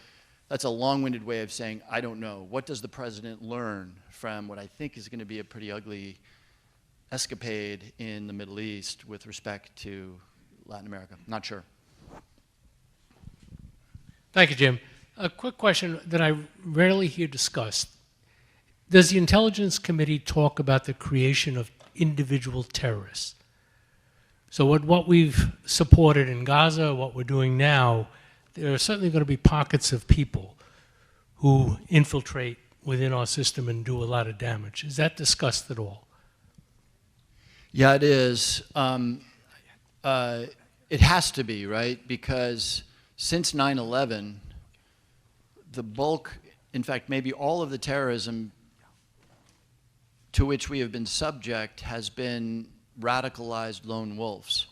[SPEAKER 2] that's a long-winded way of saying, I don't know. What does the president learn from what I think is going to be a pretty ugly escapade in the Middle East with respect to Latin America? Not sure.
[SPEAKER 9] Thank you, Jim. A quick question that I rarely hear discussed. Does the Intelligence Committee talk about the creation of individual terrorists? So what we've supported in Gaza, what we're doing now, there are certainly going to be pockets of people who infiltrate within our system and do a lot of damage. Is that discussed at all?
[SPEAKER 2] Yeah, it is. It has to be, right? Because since 9/11, the bulk, in fact, maybe all of the terrorism to which we have been subject has been radicalized lone wolves.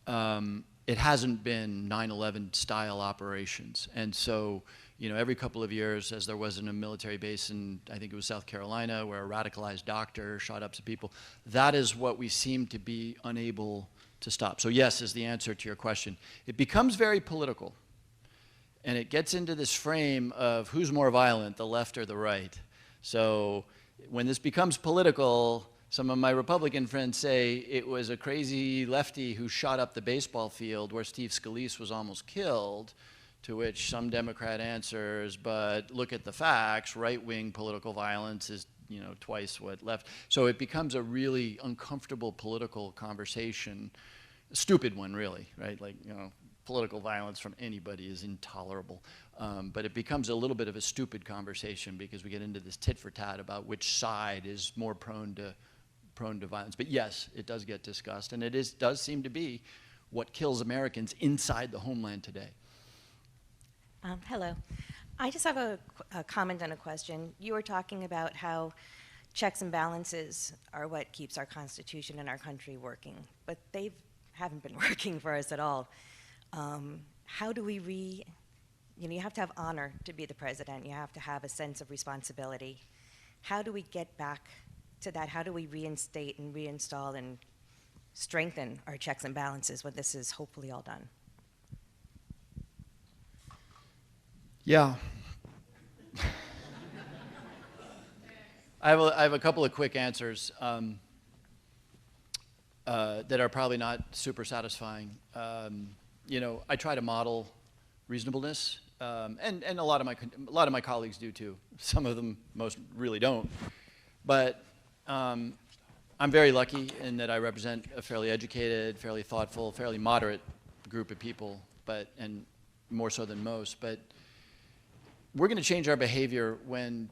[SPEAKER 2] It hasn't been 9/11 style operations. And so, you know, every couple of years, as there was in a military base in, I think it was South Carolina, where a radicalized doctor shot up some people, that is what we seem to be unable to stop. So yes is the answer to your question. It becomes very political, and it gets into this frame of who's more violent, the left or the right. So when this becomes political, some of my Republican friends say it was a crazy lefty who shot up the baseball field where Steve Scalise was almost killed To which some Democrat answers, but look at the facts, right-wing political violence is, you know, twice what left. So it becomes a really uncomfortable political conversation, a stupid one really, right? Like, you know, political violence from anybody is intolerable. But it becomes a little bit of a stupid conversation because we get into this tit for tat about which side is more prone to violence. But yes, it does get discussed, and it does seem to be what kills Americans inside the homeland today.
[SPEAKER 10] Hello. I just have a comment and a question. You were talking about how checks and balances are what keeps our Constitution and our country working, but they haven't been working for us at all. How do we you have to have honor to be the president. You have to have a sense of responsibility. How do we get back to that? How do we reinstate and reinstall and strengthen our checks and balances when this is hopefully all done?
[SPEAKER 2] Yeah. I have a couple of quick answers that are probably not super satisfying. You know, I try to model reasonableness, and a lot of my colleagues do too. Some of them, most really don't. But I'm very lucky in that I represent a fairly educated, fairly thoughtful, fairly moderate group of people, and more so than most. But we're going to change our behavior when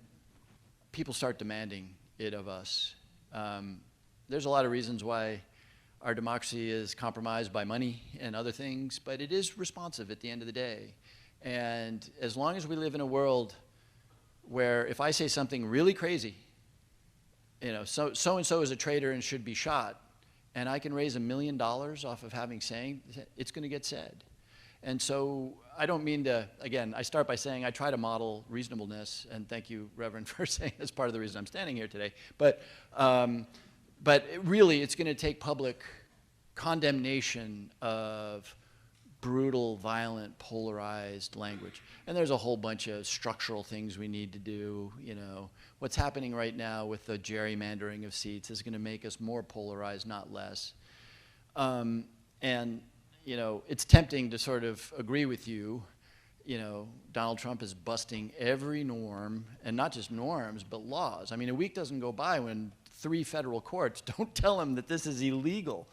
[SPEAKER 2] people start demanding it of us. There's a lot of reasons why our democracy is compromised by money and other things, but it is responsive at the end of the day. And as long as we live in a world where if I say something really crazy, you know, so-and-so is a traitor and should be shot, and I can raise $1 million off of saying, it's going to get said. And so I don't mean to, again, I start by saying I try to model reasonableness, and thank you, Reverend, for saying that's part of the reason I'm standing here today. But really, it's going to take public condemnation of brutal, violent, polarized language. And there's a whole bunch of structural things we need to do. You know, what's happening right now with the gerrymandering of seats is going to make us more polarized, not less. And you know, it's tempting to sort of agree with you. You know, Donald Trump is busting every norm, and not just norms, but laws. I mean, a week doesn't go by when 3 federal courts don't tell him that this is illegal.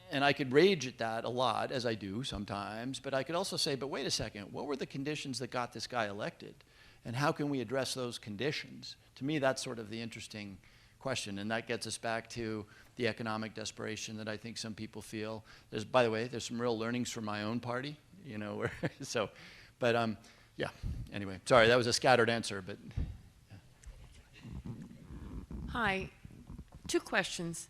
[SPEAKER 2] And I could rage at that a lot, as I do sometimes, but I could also say, but wait a second, what were the conditions that got this guy elected? And how can we address those conditions? To me, that's sort of the interesting question, and that gets us back to the economic desperation that I think some people feel. By the way, there's some real learnings from my own party, you know, yeah, anyway, sorry, that was a scattered answer, but. Yeah.
[SPEAKER 11] Hi, 2 questions.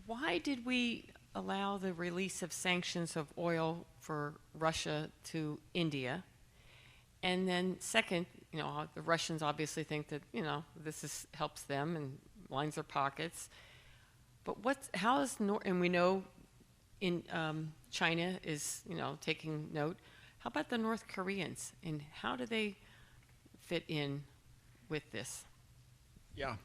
[SPEAKER 11] Why did we allow the release of sanctions of oil for Russia to India? And then second, you know, the Russians obviously think that, you know, helps them and lines their pockets. But and we know in China is, you know, taking note. How about the North Koreans, and how do they fit in with this?
[SPEAKER 2] Yeah.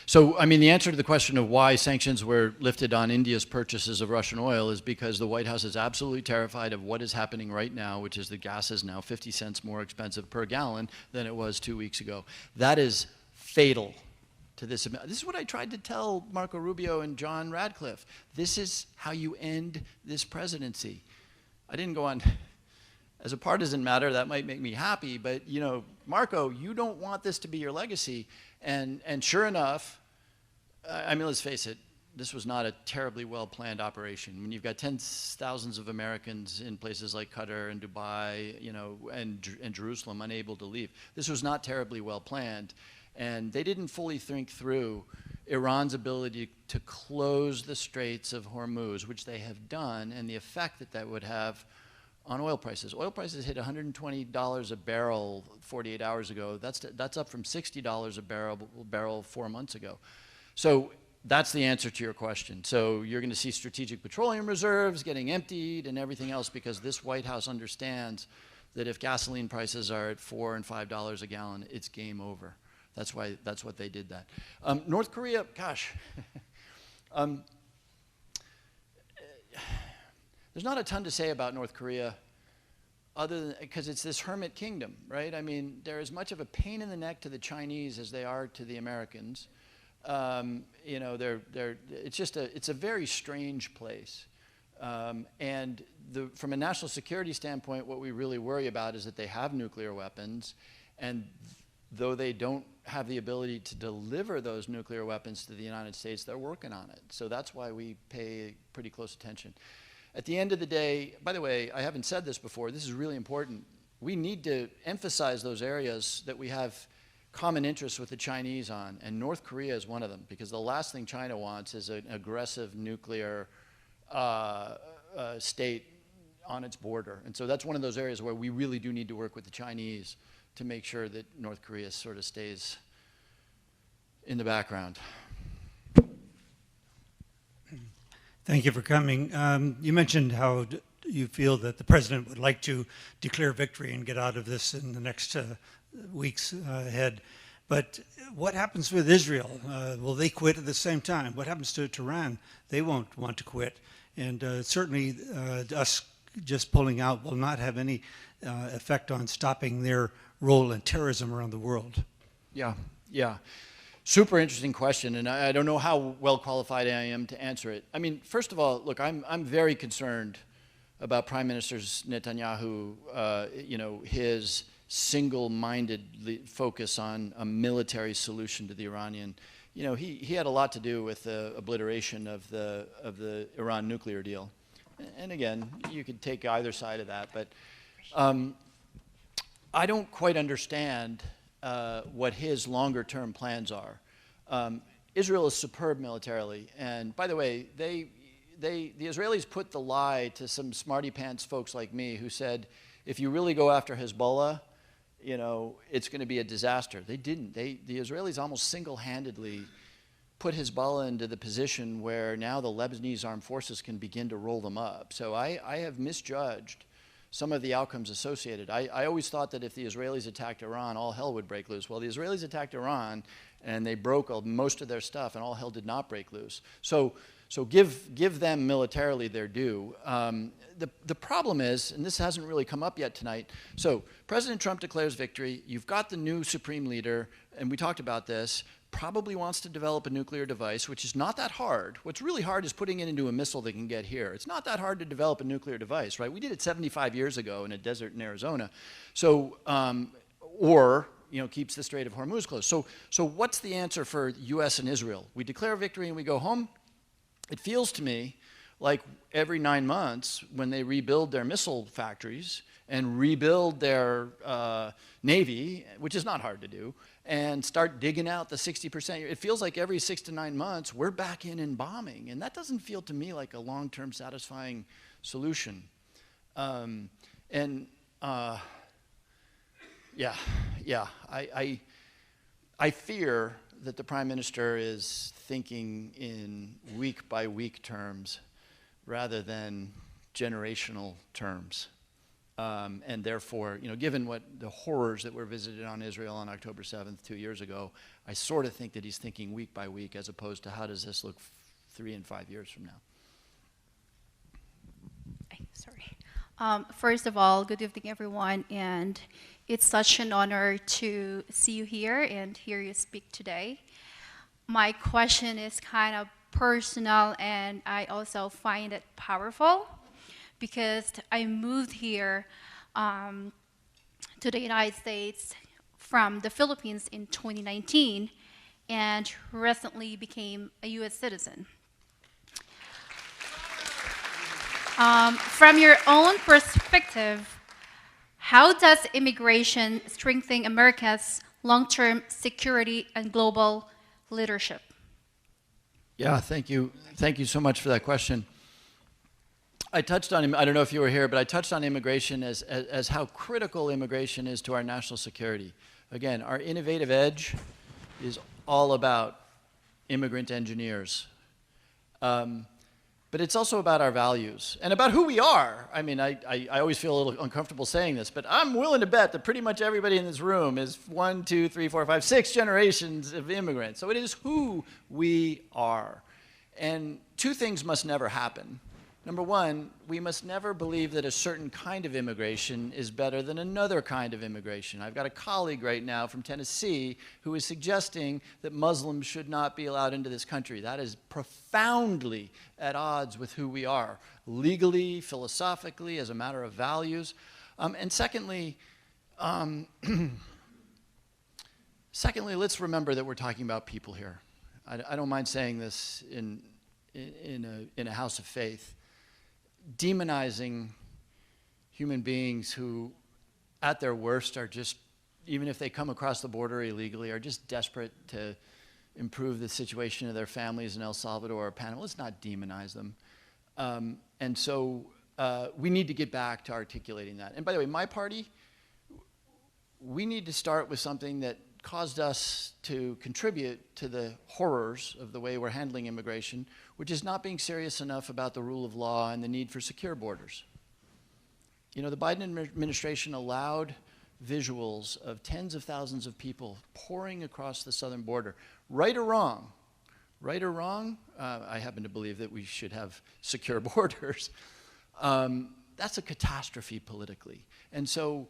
[SPEAKER 2] So, I mean, the answer to the question of why sanctions were lifted on India's purchases of Russian oil is because the White House is absolutely terrified of what is happening right now, which is that gas is now 50 cents more expensive per gallon than it was 2 weeks ago. That is fatal to this. This is what I tried to tell Marco Rubio and John Radcliffe. This is how you end this presidency. I didn't go on, as a partisan matter, that might make me happy, but, you know, Marco, you don't want this to be your legacy. And sure enough, I mean, let's face it, this was not a terribly well-planned operation. When you've got tens of thousands of Americans in places like Qatar and Dubai, you know, and Jerusalem unable to leave, this was not terribly well-planned. And they didn't fully think through Iran's ability to close the Straits of Hormuz, which they have done, and the effect that that would have on oil prices. Oil prices hit $120 a barrel 48 hours ago. That's up from $60 a barrel 4 months ago. So that's the answer to your question. So you're going to see strategic petroleum reserves getting emptied and everything else because this White House understands that if gasoline prices are at $4 and $5 a gallon, it's game over. That's what they did that. North Korea, gosh. There's not a ton to say about North Korea other than, because it's this hermit kingdom, right? I mean, they're as much of a pain in the neck to the Chinese as they are to the Americans. You know, it's a very strange place. And from a national security standpoint, what we really worry about is that they have nuclear weapons, and though they don't have the ability to deliver those nuclear weapons to the United States, they're working on it. So that's why we pay pretty close attention. At the end of the day, by the way, I haven't said this before, this is really important. We need to emphasize those areas that we have common interests with the Chinese on, and North Korea is one of them, because the last thing China wants is an aggressive nuclear state on its border. And so that's one of those areas where we really do need to work with the Chinese to make sure that North Korea sort of stays in the background.
[SPEAKER 12] Thank you for coming. You mentioned how you feel that the president would like to declare victory and get out of this in the next weeks ahead. But what happens with Israel? Will they quit at the same time? What happens to Iran? They won't want to quit. And certainly us just pulling out will not have any effect on stopping their role in terrorism around the world.
[SPEAKER 2] Yeah, yeah. Super interesting question, and I don't know how well qualified I am to answer it. I mean, first of all, look, I'm very concerned about Prime Minister Netanyahu, you know, his single-minded focus on a military solution to the Iranian. You know, he had a lot to do with the obliteration of the Iran nuclear deal. And again, you could take either side of that, but I don't quite understand what his longer-term plans are. Israel is superb militarily, and by the way, the Israelis put the lie to some smarty-pants folks like me who said, if you really go after Hezbollah, you know, it's going to be a disaster. They didn't. The Israelis almost single-handedly put Hezbollah into the position where now the Lebanese armed forces can begin to roll them up. So I have misjudged some of the outcomes associated. I always thought that if the Israelis attacked Iran, all hell would break loose. Well, the Israelis attacked Iran, and they broke most of their stuff, and all hell did not break loose. So give them militarily their due. The problem is, and this hasn't really come up yet tonight, so President Trump declares victory. You've got the new supreme leader, and we talked about this, probably wants to develop a nuclear device, which is not that hard. What's really hard is putting it into a missile that can get here. It's not that hard to develop a nuclear device, right? We did it 75 years ago in a desert in Arizona. So, or, you know, keeps the Strait of Hormuz closed. So what's the answer for the US and Israel? We declare victory and we go home? It feels to me like every 9 months when they rebuild their missile factories and rebuild their Navy, which is not hard to do, and start digging out the 60%. It feels like every 6 to 9 months we're back in and bombing, and that doesn't feel to me like a long-term satisfying solution. I fear that the Prime Minister is thinking in week-by-week terms rather than generational terms. And therefore, you know, given what the horrors that were visited on Israel on October 7th 2 years ago, I sort of think that he's thinking week by week as opposed to how does this look 3 and 5 years from now.
[SPEAKER 13] Sorry. First of all, good evening, everyone, and it's such an honor to see you here and hear you speak today. My question is kind of personal, and I also find it powerful because I moved here to the United States from the Philippines in 2019 and recently became a U.S. citizen. From your own perspective, how does immigration strengthen America's long-term security and global leadership?
[SPEAKER 2] Yeah, thank you. Thank you so much for that question. I touched on, I don't know if you were here, but I touched on immigration as how critical immigration is to our national security. Again, our innovative edge is all about immigrant engineers. But it's also about our values and about who we are. I mean, I always feel a little uncomfortable saying this, but I'm willing to bet that pretty much everybody in this room is 1, 2, 3, 4, 5, 6 generations of immigrants. So it is who we are. And two things must never happen. Number one, we must never believe that a certain kind of immigration is better than another kind of immigration. I've got a colleague right now from Tennessee who is suggesting that Muslims should not be allowed into this country. That is profoundly at odds with who we are, legally, philosophically, as a matter of values. And secondly, let's remember that we're talking about people here. I don't mind saying this in a house of faith. Demonizing human beings who, at their worst, are just, even if they come across the border illegally, are just desperate to improve the situation of their families in El Salvador or Panama. Let's not demonize them. And so we need to get back to articulating that. And by the way, my party, we need to start with something that caused us to contribute to the horrors of the way we're handling immigration, which is not being serious enough about the rule of law and the need for secure borders. You know, the Biden administration allowed visuals of tens of thousands of people pouring across the southern border. Right or wrong, I happen to believe that we should have secure borders. That's a catastrophe politically. And so,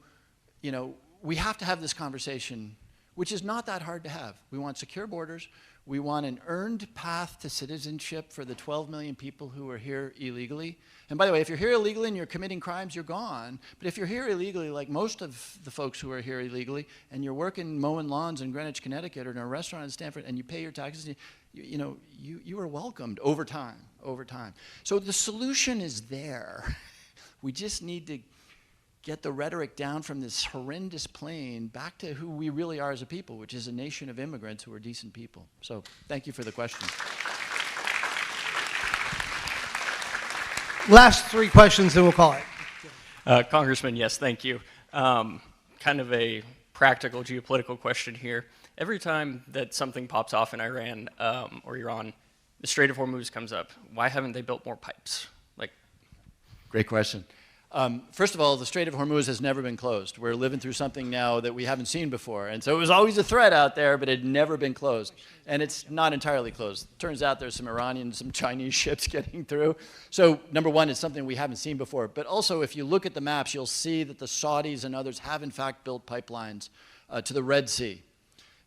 [SPEAKER 2] you know, we have to have this conversation, which is not that hard to have. We want secure borders. We want an earned path to citizenship for the 12 million people who are here illegally. And by the way, if you're here illegally and you're committing crimes, you're gone. But if you're here illegally, like most of the folks who are here illegally, and you're working mowing lawns in Greenwich, Connecticut, or in a restaurant in Stanford, and you pay your taxes, you are welcomed over time. So the solution is there. We just need to get the rhetoric down from this horrendous plane back to who we really are as a people, which is a nation of immigrants who are decent people. So thank you for the question.
[SPEAKER 1] Last three questions, then we'll call it.
[SPEAKER 14] Congressman, yes, thank you. Kind of a practical geopolitical question here. Every time that something pops off in Iran or Iran, the Strait of Hormuz comes up. Why haven't they built more pipes?
[SPEAKER 2] Great question. First of all, the Strait of Hormuz has never been closed. We're living through something now that we haven't seen before. And so it was always a threat out there, but it had never been closed. And it's not entirely closed. Turns out there's some Iranian, some Chinese ships getting through. So number one, it's something we haven't seen before. But also, if you look at the maps, you'll see that the Saudis and others have, in fact, built pipelines to the Red Sea.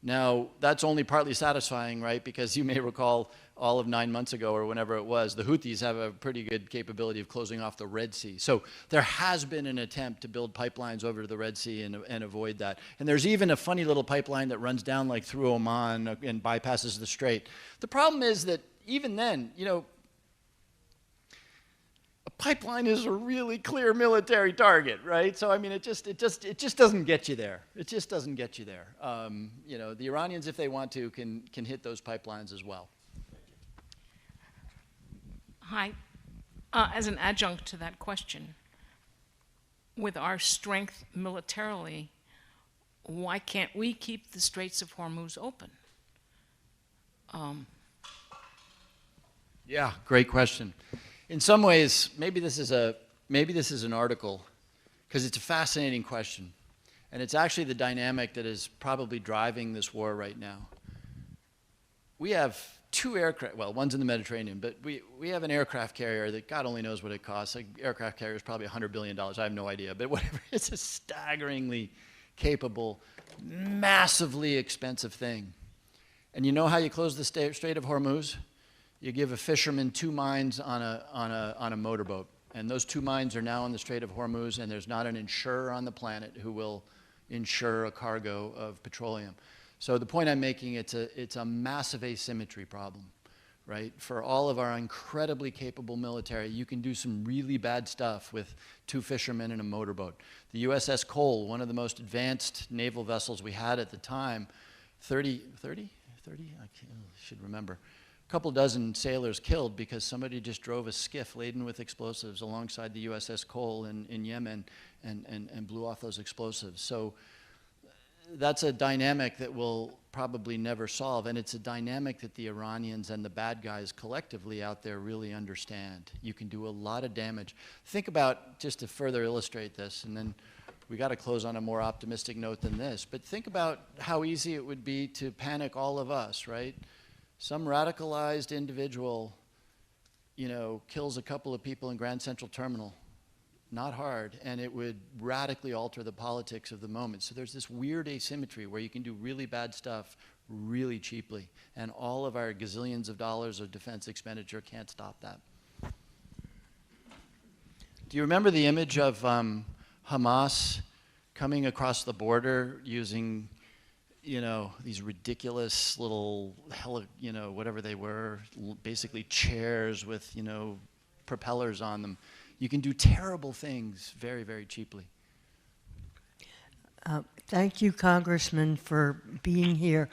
[SPEAKER 2] Now, that's only partly satisfying, right? Because you may recall all of 9 months ago or whenever it was, the Houthis have a pretty good capability of closing off the Red Sea. So there has been an attempt to build pipelines over to the Red Sea and avoid that. And there's even a funny little pipeline that runs down like through Oman and bypasses the strait. The problem is that even then, you know, a pipeline is a really clear military target, right? So I mean, it just doesn't get you there. It just doesn't get you there. You know, the Iranians, if they want to, can hit those pipelines as well.
[SPEAKER 15] Hi. As an adjunct to that question, with our strength militarily, why can't we keep the Straits of Hormuz open?
[SPEAKER 2] Yeah, great question. In some ways, maybe this is an article, because it's a fascinating question, and it's actually the dynamic that is probably driving this war right now. We have two aircraft, well, one's in the Mediterranean, but we have an aircraft carrier that God only knows what it costs. An aircraft carrier is probably $100 billion. I have no idea, but whatever. It's a staggeringly capable, massively expensive thing. And you know how you close the Strait of Hormuz? You give a fisherman 2 mines on a motorboat. And those 2 mines are now in the Strait of Hormuz, and there's not an insurer on the planet who will insure a cargo of petroleum. So the point I'm making, it's a massive asymmetry problem, right? For all of our incredibly capable military, you can do some really bad stuff with 2 fishermen and a motorboat. The USS Cole, one of the most advanced naval vessels we had at the time, 30? I should remember. A couple dozen sailors killed because somebody just drove a skiff laden with explosives alongside the USS Cole in Yemen and blew off those explosives. So that's a dynamic that we'll probably never solve, and it's a dynamic that the Iranians and the bad guys collectively out there really understand. You can do a lot of damage. Think about, just to further illustrate this, and then we got to close on a more optimistic note than this, but think about how easy it would be to panic all of us, right? Some radicalized individual kills a couple of people in Grand Central Terminal. Not hard, and it would radically alter the politics of the moment. So there's this weird asymmetry where you can do really bad stuff really cheaply, and all of our gazillions of dollars of defense expenditure can't stop that. Do you remember the image of Hamas coming across the border using, these ridiculous little, whatever they were, basically chairs with, propellers on them? You can do terrible things very, very cheaply.
[SPEAKER 16] Thank you, Congressman, for being here.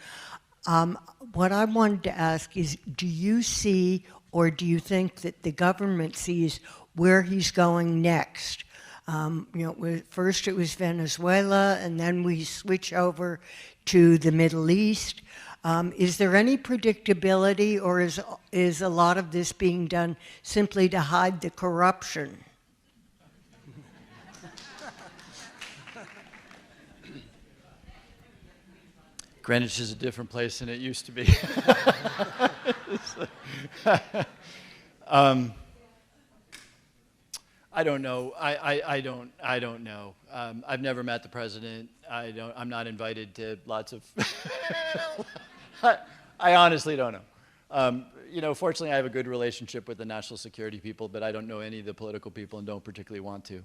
[SPEAKER 16] What I wanted to ask is, do you see or do you think that the government sees where he's going next? First it was Venezuela, and then we switch over to the Middle East. Is there any predictability, or is a lot of this being done simply to hide the corruption?
[SPEAKER 2] Greenwich is a different place than it used to be. I don't know. I don't know. I've never met the president. I'm not invited to lots of. I honestly don't know. Fortunately, I have a good relationship with the national security people, but I don't know any of the political people and don't particularly want to.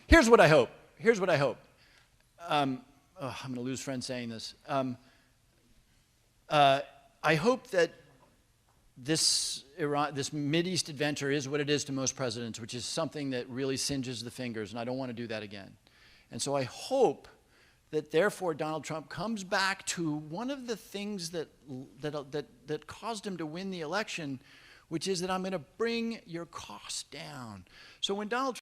[SPEAKER 2] Here's what I hope. I'm going to lose friends saying this. I hope that this Mideast adventure is what it is to most presidents, which is something that really singes the fingers, and I don't want to do that again. And so I hope that therefore Donald Trump comes back to one of the things that caused him to win the election, which is that I'm going to bring your costs down. So when Donald Trump